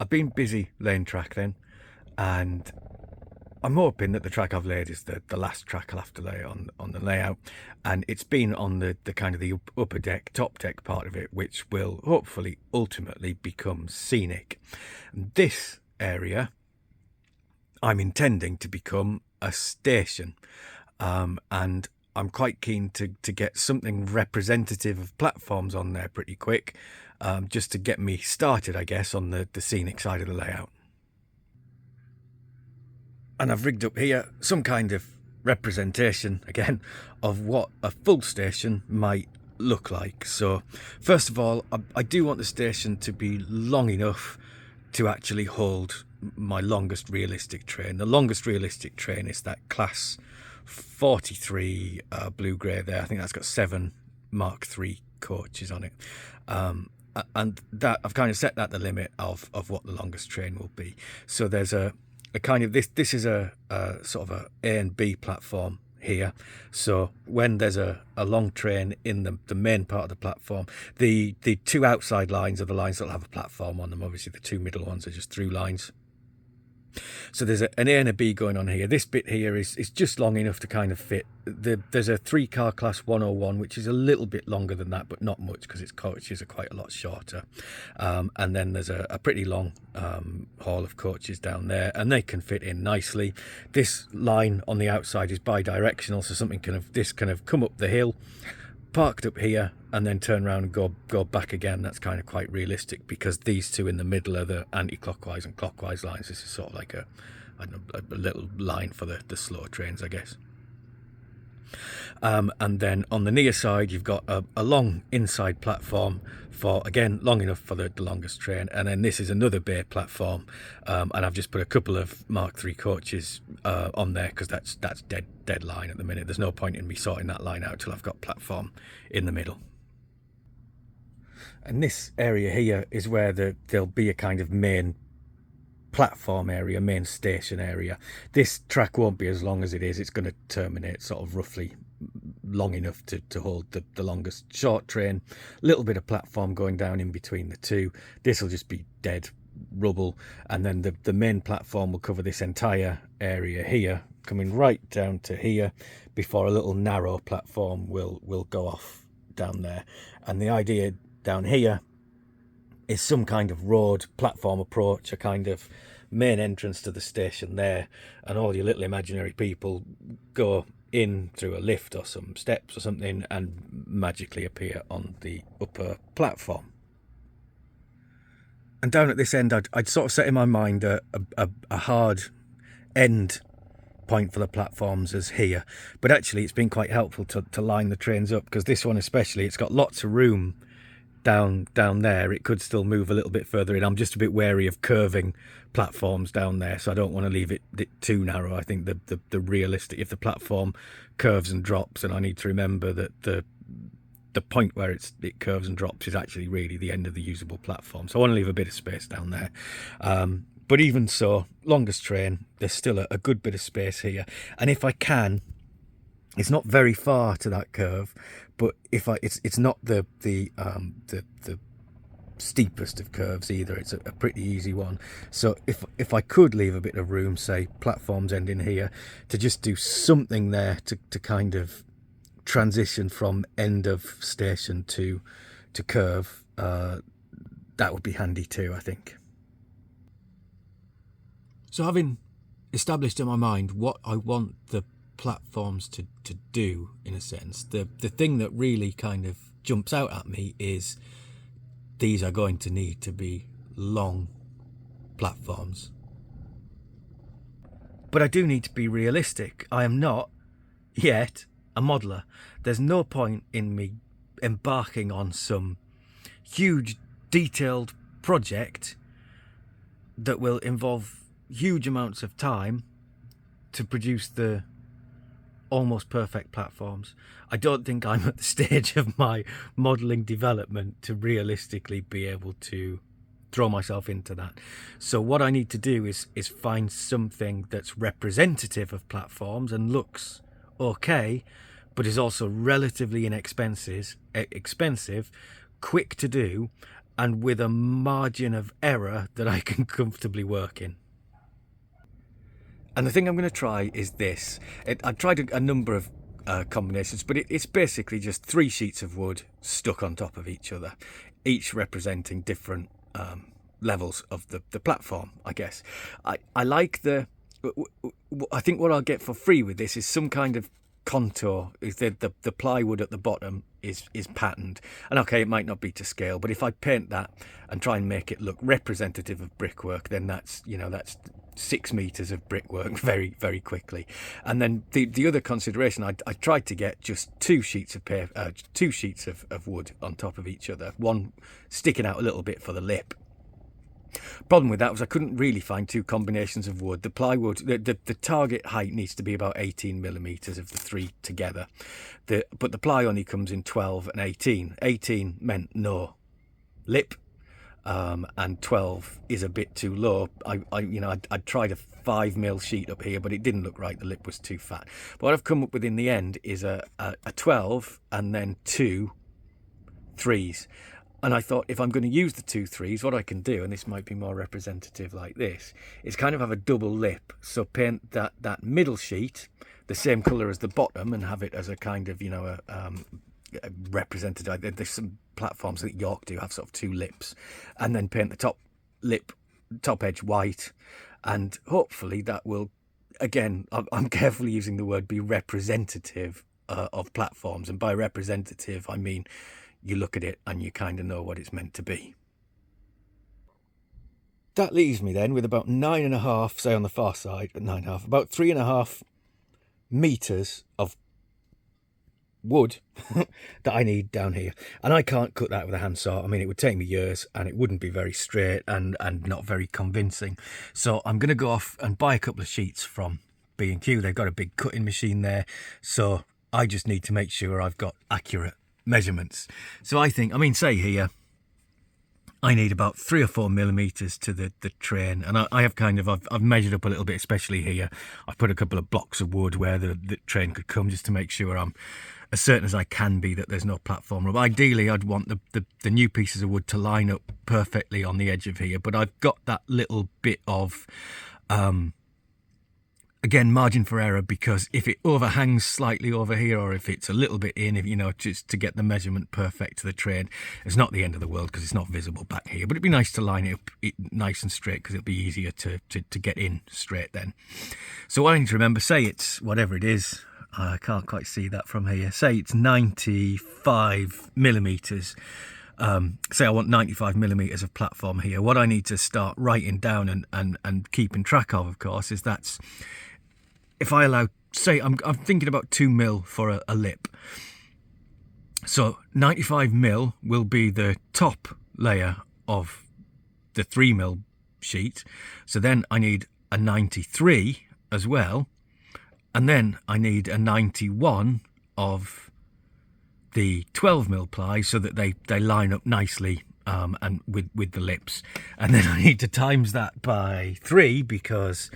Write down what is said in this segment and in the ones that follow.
I've been busy laying track then, and I'm hoping that the track I've laid is the last track I'll have to lay on the layout, and it's been on the kind of the upper deck, top deck part of it, which will hopefully ultimately become scenic. And this area I'm intending to become a station, and I'm quite keen to get something representative of platforms on there pretty quick, just to get me started, I guess, on the scenic side of the layout. And I've rigged up here some kind of representation, again, of what a full station might look like. So first of all, I do want the station to be long enough to actually hold my longest realistic train. The longest realistic train is that class 43 blue-grey there. I think that's got 7 Mark III coaches on it. And that I've kind of set that the limit of what the longest train will be. So there's a kind of this is a sort of a A and B platform here. So when there's a long train in the main part of the platform, the 2 outside lines are the lines that'll have a platform on them. Obviously the 2 middle ones are just through lines. So there's an A and a B going on here. This bit here is just long enough to kind of fit. There's a 3-car class 101, which is a little bit longer than that, but not much because its coaches are quite a lot shorter. And then there's a pretty long haul of coaches down there, and they can fit in nicely. This line on the outside is bi-directional, so something this kind of come up the hill, parked up here, and then turn around and go back again. That's kind of quite realistic because these 2 in the middle are the anti-clockwise and clockwise lines. This is sort of like a little line for the slow trains, I guess. And then on the near side, you've got a long inside platform for, again, long enough for the longest train. And then this is another bay platform. And I've just put a couple of Mark III coaches on there because that's dead line at the minute. There's no point in me sorting that line out till I've got platform in the middle. And this area here is where there'll be a kind of main platform area, main station area. This track won't be as long as it is. It's going to terminate sort of roughly long enough to hold the longest short train. A little bit of platform going down in between the 2. This will just be dead rubble, and then the main platform will cover this entire area here, coming right down to here, before a little narrow platform will go off down there. And the idea down here is some kind of road platform approach, a kind of main entrance to the station there, and all your little imaginary people go in through a lift or some steps or something and magically appear on the upper platform. And down at this end, I'd sort of set in my mind a hard end point for the platforms as here, but actually it's been quite helpful to line the trains up, because this one especially, it's got lots of room down there. It could still move a little bit further in. I'm just a bit wary of curving platforms down there, so I don't want to leave it too narrow. I think the realistic, if the platform curves and drops, and I need to remember that the point where it curves and drops is actually really the end of the usable platform, so I want to leave a bit of space down there. But even so, longest train, there's still a good bit of space here, and if I can, it's not very far to that curve, but it's not the steepest of curves either. It's a pretty easy one. So if I could leave a bit of room, say platforms ending here, to just do something there to kind of transition from end of station to curve, that would be handy too, I think. So having established in my mind what I want the platforms to do, in a sense, the thing that really kind of jumps out at me is these are going to need to be long platforms. But I do need to be realistic. I am not yet a modeller. There's no point in me embarking on some huge detailed project that will involve huge amounts of time to produce the almost perfect platforms. I don't think I'm at the stage of my modelling development to realistically be able to throw myself into that. So what I need to do is find something that's representative of platforms and looks okay, but is also relatively inexpensive, quick to do, and with a margin of error that I can comfortably work in. And the thing I'm going to try is this. I've tried a number of combinations, but it's basically just 3 sheets of wood stuck on top of each other, each representing different levels of the platform, I guess. I like I think what I'll get for free with this is some kind of contour. Is the plywood at the bottom is patterned, and okay, it might not be to scale, but if I paint that and try and make it look representative of brickwork, then that's 6 meters of brickwork very, very quickly. And then the other consideration, I tried to get just 2 sheets of paper, 2 sheets of wood on top of each other, one sticking out a little bit for the lip. Problem with that was I couldn't really find 2 combinations of wood. The plywood, the target height needs to be about 18 millimeters of the 3 together. But the ply only comes in 12 and 18. 18 meant no lip. And 12 is a bit too low. I'd tried a 5mm sheet up here, but it didn't look right. The lip was too fat. But what I've come up with in the end is a 12 and then 2 3s. And I thought, if I'm going to use the 2 3s, what I can do, and this might be more representative like this, is kind of have a double lip. So paint that middle sheet the same colour as the bottom and have it as a kind of, representative. There's some platforms that York do have sort of 2 lips, and then paint the top edge white, and hopefully that will, again, I'm carefully using the word, be representative of platforms. And by representative, I mean you look at it and you kind of know what it's meant to be. That leaves me then with about 9.5, say on the far side, at 9.5, about 3.5 meters of wood that I need down here, and I can't cut that with a handsaw. I mean, it would take me years and it wouldn't be very straight and not very convincing. So I'm going to go off and buy a couple of sheets from B&Q. They've got a big cutting machine there, so I just need to make sure I've got accurate measurements. So I think, say here I need about 3 or 4 millimeters to the train, and I have I've measured up a little bit, especially here. I've put a couple of blocks of wood where the train could come, just to make sure I'm as certain as I can be that there's no platform rub. Ideally, I'd want the new pieces of wood to line up perfectly on the edge of here, but I've got that little bit of again, margin for error, because if it overhangs slightly over here, or if it's a little bit in, just to get the measurement perfect to the train, it's not the end of the world because it's not visible back here. But it'd be nice to line it up nice and straight, because it'll be easier to get in straight then. So what I need to remember, say it's whatever it is, I can't quite see that from here, say it's 95 millimeters. Say I want 95 millimeters of platform here. What I need to start writing down and keeping track of course, is that's, if I allow, say I'm thinking about 2 mil for a lip. So 95 mil will be the top layer of the 3 mil sheet. So then I need a 93 as well. And then I need a 91 of the 12 mil ply, so that they line up nicely and with the lips. And then I need to times that by 3, because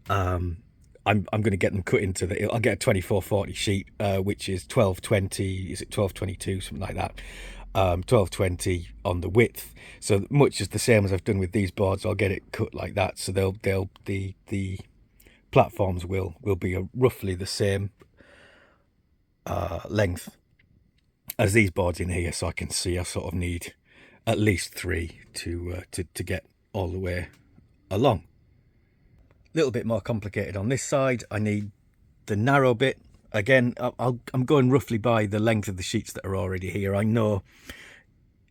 I'm going to get them cut into I'll get a 2440 sheet, which is 1220, is it 1222, something like that. 1220 on the width, so much as the same as I've done with these boards, I'll get it cut like that. So the platforms will be roughly the same length as these boards in here. So I can see I sort of need at least 3 to get all the way along. A little bit more complicated on this side. I need the narrow bit. Again, I'm going roughly by the length of the sheets that are already here. I know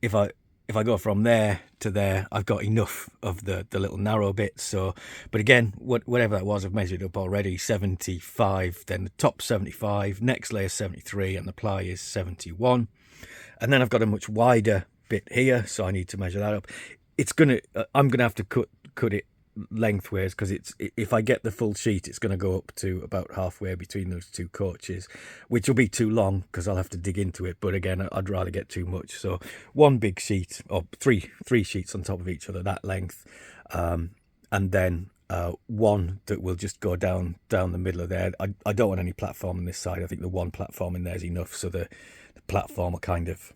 if I go from there to there, I've got enough of the little narrow bit. So, but again, whatever that was, I've measured up already. 75, then the top 75, next layer 73, and the ply is 71. And then I've got a much wider bit here, so I need to measure that up. I'm gonna have to cut it lengthways, because if I get the full sheet, it's going to go up to about halfway between those 2 coaches, which will be too long because I'll have to dig into it. But again, I'd rather get too much. So 1 big sheet, or three sheets on top of each other, that length, and then 1 that will just go down the middle of there. I don't want any platform on this side. I think the 1 platform in there is enough, so the platform will kind of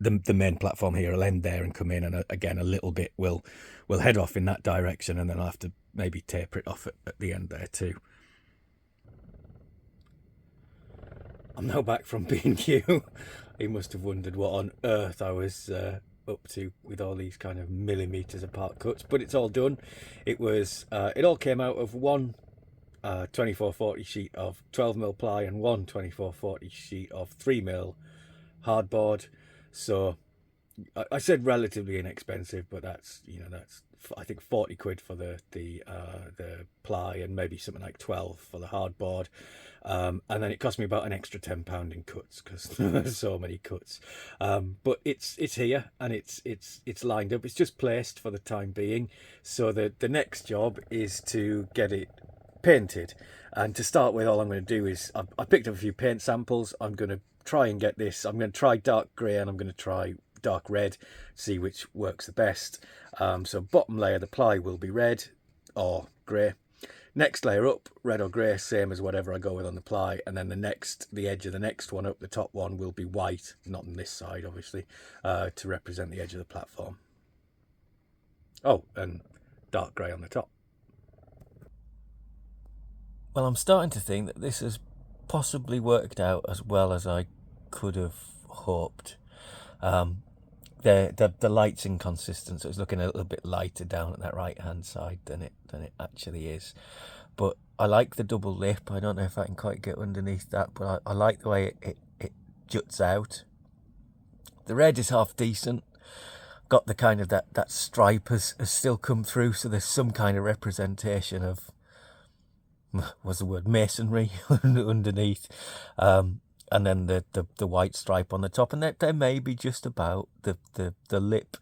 the main platform here will end there and come in, and again a little bit will head off in that direction, and then I'll have to maybe taper it off at the end there too. I'm now back from B&Q. He must have wondered what on earth I was up to with all these kind of millimetres apart cuts, but it's all done. It all came out of one 2440 sheet of 12mm ply and one 2440 sheet of 3mm hardboard. So I said relatively inexpensive, but that's I think 40 quid for the ply and maybe something like 12 for the hardboard. And then it cost me about an extra £10 in cuts because there's so many cuts. But it's here and it's lined up. It's just placed for the time being. So the next job is to get it painted. And to start with, all I'm going to do is I picked up a few paint samples. I'm going to try and get this. I'm going to try dark grey and I'm going to try dark red, see which works the best. So bottom layer, the ply will be red or grey. Next layer up, red or grey, same as whatever I go with on the ply. And then the edge of the next one up, the top one, will be white, not on this side obviously, to represent the edge of the platform. Oh, and dark grey on the top. Well, I'm starting to think that this has possibly worked out as well as I could have hoped. The light's inconsistent, so it's looking a little bit lighter down at that right hand side than it actually is. But I like the double lip. I don't know if I can quite get underneath that, but I like the way it juts out. The red is half decent. Got the kind of that stripe has still come through, so there's some kind of representation of, what's the word, masonry underneath. And then the white stripe on the top, and there may be just about the lip,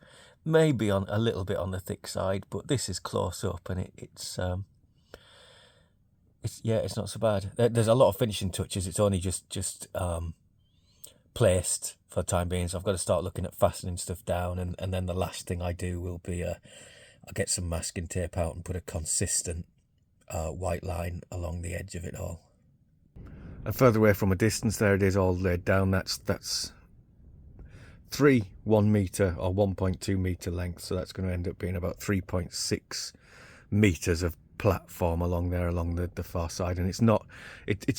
maybe on a little bit on the thick side, but this is close up, and it's not so bad. There's a lot of finishing touches. It's only just placed for the time being, so I've got to start looking at fastening stuff down, and then the last thing I do will be I'll get some masking tape out and put a consistent white line along the edge of it all. And further away from a distance, there it is all laid down. That's 3 1 metre or 1.2 metre lengths, so that's going to end up being about 3.6 metres of platform along the far side. And it's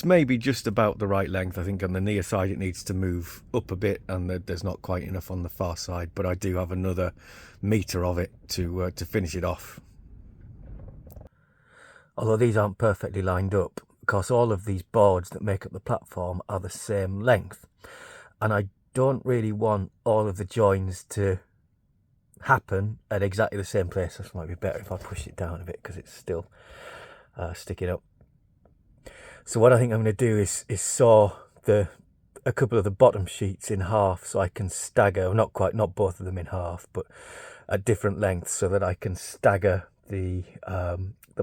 maybe just about the right length. I think on the near side it needs to move up a bit, and there's not quite enough on the far side, but I do have another metre of it to finish it off. Although these aren't perfectly lined up, because all of these boards that make up the platform are the same length, and I don't really want all of the joins to happen at exactly the same place. This might be better if I push it down a bit because it's still sticking up. So what I think I'm going to do is saw a couple of the bottom sheets in half, so I can stagger, not both of them in half, but at different lengths, so that I can stagger the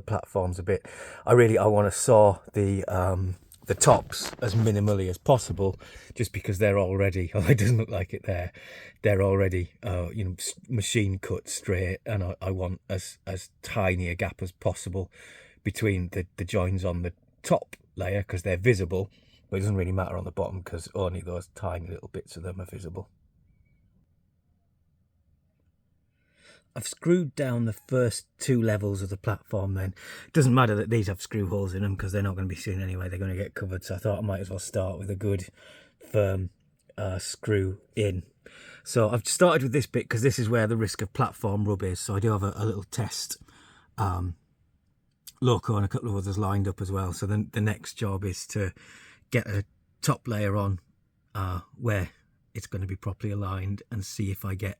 platforms a bit. I want to saw the tops as minimally as possible, just because they're already, it doesn't look like it there, they're already machine cut straight, and I want as tiny a gap as possible between the joins on the top layer, because they're visible, but it doesn't really matter on the bottom because only those tiny little bits of them are visible. I've screwed down the first 2 levels of the platform then. It doesn't matter that these have screw holes in them because they're not going to be seen anyway, they're going to get covered, so I thought I might as well start with a good firm screw in. So I've started with this bit because this is where the risk of platform rub is, so I do have a little test loco and a couple of others lined up as well. So then the next job is to get a top layer on where it's going to be properly aligned, and see if I get,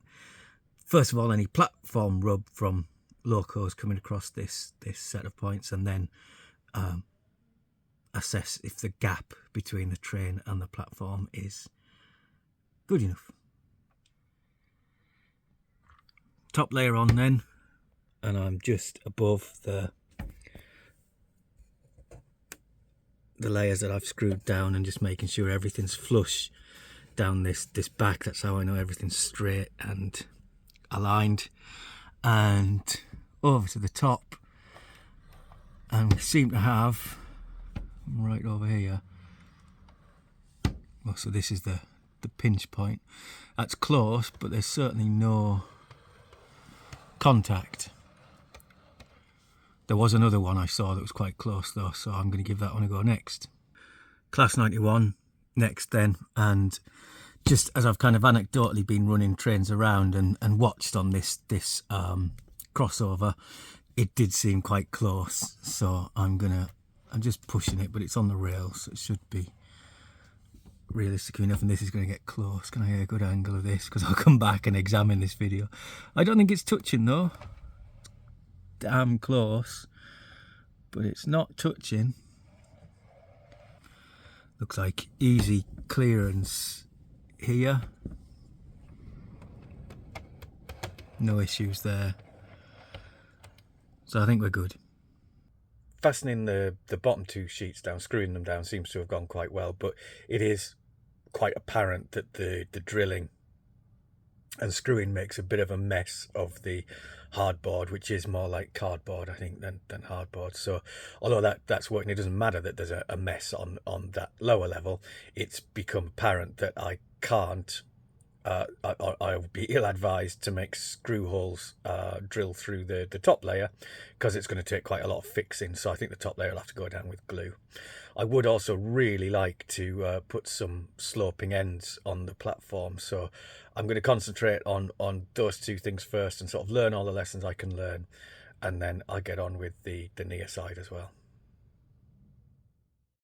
first of all, any platform rub from locos coming across this set of points, and then assess if the gap between the train and the platform is good enough. Top layer on then, and I'm just above the layers that I've screwed down, and just making sure everything's flush down this back. That's how I know everything's straight and aligned. And over to the top, and we seem to have right over here, well, so this is the the pinch point. That's close, but there's certainly no contact. There was another one I saw that was quite close though, so I'm going to give that one a go next. Class 91 next then, and just as I've kind of anecdotally been running trains around and watched on this crossover, it did seem quite close, so I'm just pushing it, but it's on the rails, so it should be realistic enough, and this is going to get close. Can I get a good angle of this? Because I'll come back and examine this video. I don't think it's touching though. Damn close, but it's not touching. Looks like easy clearance here. No issues there. So I think we're good. Fastening the bottom two sheets down, screwing them down, seems to have gone quite well, but it is quite apparent that the drilling and screwing makes a bit of a mess of the hardboard, which is more like cardboard, I think, than hardboard. So although that's working, it doesn't matter that there's a mess on that lower level. It's become apparent that I can't, I would be ill-advised to make screw holes drill through the top layer, because it's going to take quite a lot of fixing. So I think the top layer will have to go down with glue. I would also really like to put some sloping ends on the platform, so I'm going to concentrate on those two things first and sort of learn all the lessons I can learn, and then I'll get on with the near side as well.